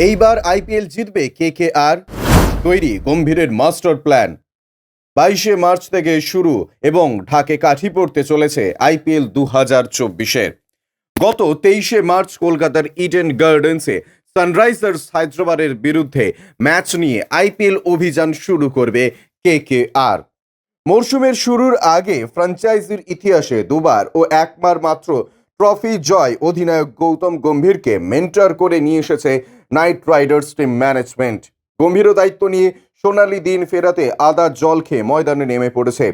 এইবার আইপিএল জিতবে কেকেআর। তৈরি গম্ভীরের মাস্টার প্ল্যান। 22শে মার্চ থেকে শুরু এবং ঢাকে কাঠি পড়তে চলেছে আইপিএল 2024-এর। গত 23শে মার্চ কলকাতার ইডেন গার্ডেন্সে সানরাইজার্স হায়দ্রাবাদের বিরুদ্ধে ম্যাচ নিয়ে আইপিএল অভিযান শুরু করবে কেকেআর। মরশুমের শুরুর আগে ফ্র্যাঞ্চাইজির ইতিহাসে দুবার ও একবার মাত্র ট্রফি জয় অধিনায়ক গৌতম গম্ভীরকে মেন্টর করে নিয়ে এসেছে নাইট রাইডার্স টিম ম্যানেজমেন্ট। গম্ভীরও দায়িত্ব নিয়ে সোনালি দিন ফেরাতে আদা জল খেয়ে ময়দানে নেমে পড়েছে।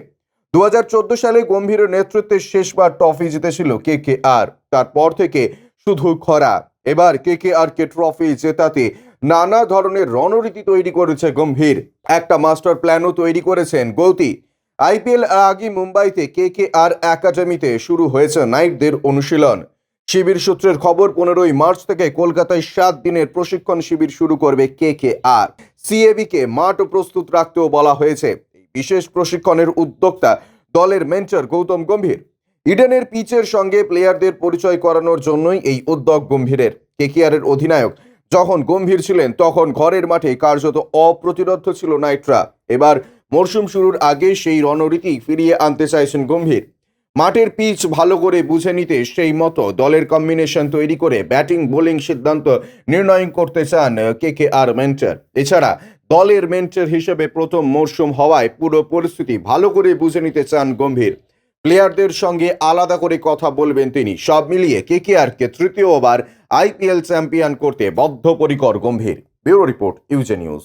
2014 সালে গম্ভীরের নেতৃত্বে শেষবার ট্রফি জিতেছিল কেকেআর। তারপর থেকে শুধু খরা। এবার কেকেআরকে ট্রফি জেতাতে নানা ধরনের রণরীতি তৈরি করেছে গম্ভীর। একটা মাস্টার প্ল্যানও তৈরি করেছেন গৌতী। আইপিএল আগে মুম্বাইতে কেকেআর একাডেমিতে শুরু হয়েছে নাইটদের অনুশীলন। শিবির সূত্রের খবর 15ই মার্চ থেকে কলকাতায় 7 দিনের প্রশিক্ষণ শিবির শুরু করবে কেকেআর। সিএবিকে মাঠ প্রস্তুত রাখতেও বলা হয়েছে। এই বিশেষ প্রশিক্ষণের উদ্যোক্তা দলের মেন্টর গৌতম গম্ভীর। ইডেনের পিচের সঙ্গে প্লেয়ারদের পরিচয় করানোর জন্যই এই উদ্যোগ গম্ভীরের। কেকেআরের অধিনায়ক যখন গম্ভীর ছিলেন তখন ঘরের মাঠে কার্যত অপ্রতিরোধ্য ছিল নাইটরা। এবার মরশুম শুরুর আগে সেই রণরীতি ফিরিয়ে আনতে চাইছেন গম্ভীর। মাঠের পিচ ভালো করে বুঝে নিতে সেই মতো দলের কম্বিনেশন তৈরি করে ব্যাটিং বোলিং সিদ্ধান্ত নির্ণয় করতে চান কেকেআর মেন্টর। এছাড়া দলের মেন্টর হিসেবে প্রথম মরশুম হওয়ায় পুরো পরিস্থিতি ভালো করে বুঝে নিতে চান গম্ভীর। প্লেয়ারদের সঙ্গে আলাদা করে কথা বলবেন তিনি। সব মিলিয়ে কেকেআরকে তৃতীয়বার আইপিএল চ্যাম্পিয়ন করতে বদ্ধপরিকর গম্ভীর। ব্যুরো রিপোর্ট, ইউজে নিউজ।